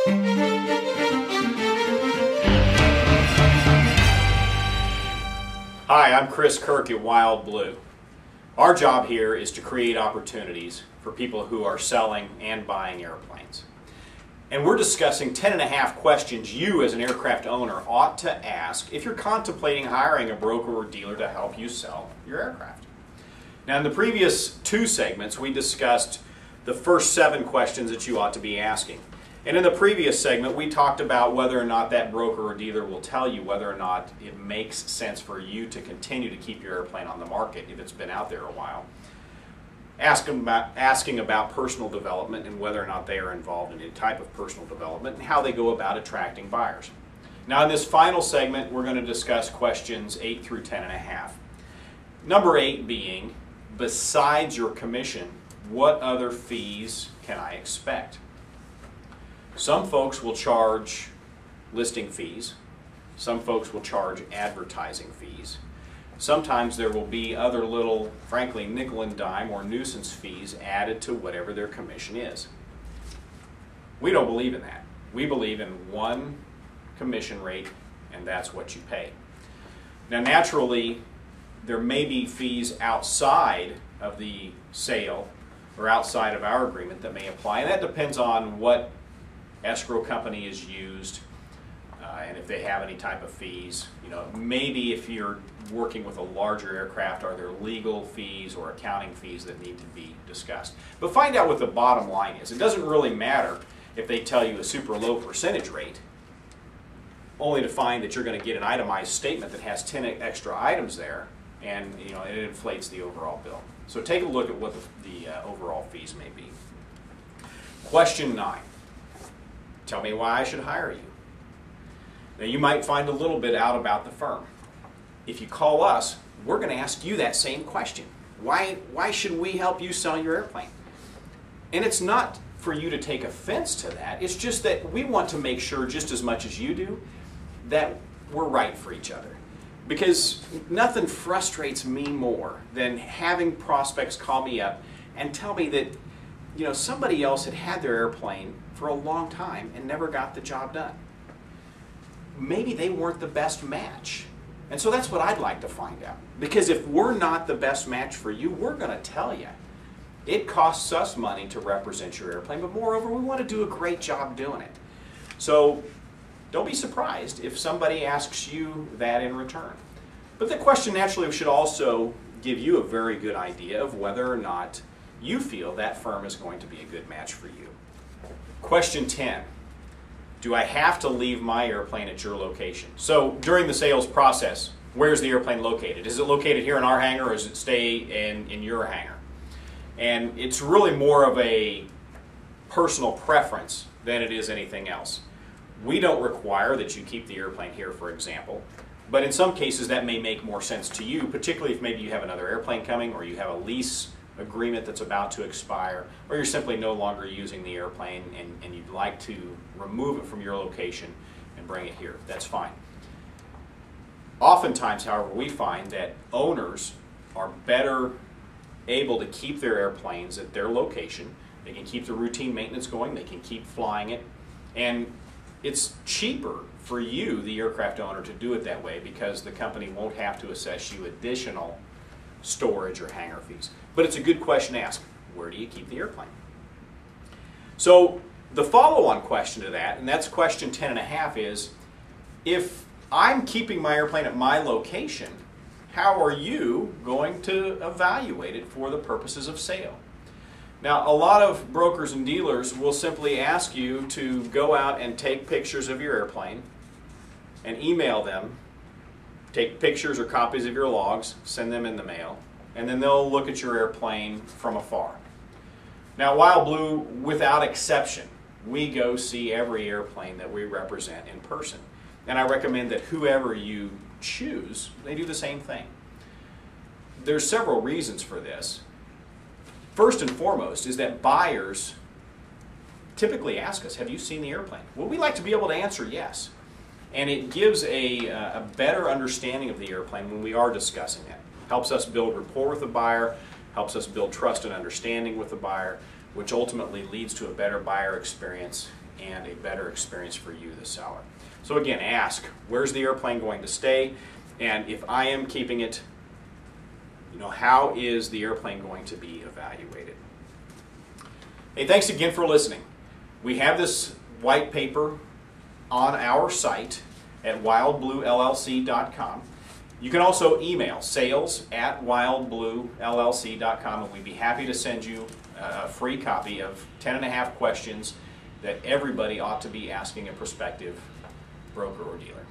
Hi, I'm Chris Kirk at Wild Blue. Our job here is to create opportunities for people who are selling and buying airplanes. And we're discussing 10.5 questions you as an aircraft owner ought to ask if you're contemplating hiring a broker or dealer to help you sell your aircraft. Now, in the previous 2 segments, we discussed the first 7 questions that you ought to be asking. And in the previous segment, we talked about whether or not that broker or dealer will tell you whether or not it makes sense for you to continue to keep your airplane on the market if it's been out there a while. Asking about personal development and whether or not they are involved in any type of personal development and how they go about attracting buyers. Now, in this final segment, we're going to discuss questions 8 through 10.5. Number 8 being, besides your commission, what other fees can I expect? Some folks will charge listing fees. Some folks will charge advertising fees. Sometimes there will be other little, frankly, nickel and dime or nuisance fees added to whatever their commission is. We don't believe in that. We believe in one commission rate, and that's what you pay. Now, naturally, there may be fees outside of the sale or outside of our agreement that may apply, and that depends on what escrow company is used and if they have any type of fees. You know, maybe if you're working with a larger aircraft, are there legal fees or accounting fees that need to be discussed? But find out what the bottom line is. It doesn't really matter if they tell you a super low percentage rate, only to find that you're going to get an itemized statement that has 10 extra items there, and it inflates the overall bill. So take a look at what the overall fees may be. Question 9. Tell me why I should hire you. Now, you might find a little bit out about the firm. If you call us, we're going to ask you that same question. Why should we help you sell your airplane? And it's not for you to take offense to that. It's just that we want to make sure, just as much as you do, that we're right for each other. Because nothing frustrates me more than having prospects call me up and tell me that somebody else had their airplane for a long time and never got the job done. Maybe they weren't the best match. And so that's what I'd like to find out. Because if we're not the best match for you, we're going to tell you. It costs us money to represent your airplane, but moreover, we want to do a great job doing it. So don't be surprised if somebody asks you that in return. But the question naturally should also give you a very good idea of whether or not you feel that firm is going to be a good match for you. Question 10. Do I have to leave my airplane at your location? So during the sales process, where's the airplane located? Is it located here in our hangar, or does it stay in your hangar? And it's really more of a personal preference than it is anything else. We don't require that you keep the airplane here, for example, but in some cases that may make more sense to you, particularly if maybe you have another airplane coming, or you have a lease agreement that's about to expire, or you're simply no longer using the airplane and you'd like to remove it from your location and bring it here. That's fine. Oftentimes, however, we find that owners are better able to keep their airplanes at their location. They can keep the routine maintenance going, they can keep flying it, and it's cheaper for you, the aircraft owner, to do it that way because the company won't have to assess you additional storage or hangar fees. But it's a good question to ask. Where do you keep the airplane? So the follow-on question to that, and that's question 10.5, is if I'm keeping my airplane at my location, how are you going to evaluate it for the purposes of sale? Now, a lot of brokers and dealers will simply ask you to go out and take pictures of your airplane and email them. Take pictures or copies of your logs, send them in the mail, and then they'll look at your airplane from afar. Now, Wild Blue, without exception, we go see every airplane that we represent in person. And I recommend that whoever you choose, they do the same thing. There's several reasons for this. First and foremost is that buyers typically ask us, have you seen the airplane? Well, we like to be able to answer yes. And it gives a better understanding of the airplane when we are discussing it. Helps us build rapport with the buyer, helps us build trust and understanding with the buyer, which ultimately leads to a better buyer experience and a better experience for you, the seller. So again, ask, where's the airplane going to stay? And if I am keeping it, how is the airplane going to be evaluated? Hey, thanks again for listening. We have this white paper on our site at wildbluellc.com. You can also email sales@wildbluellc.com, and we'd be happy to send you a free copy of 10.5 questions that everybody ought to be asking a prospective broker or dealer.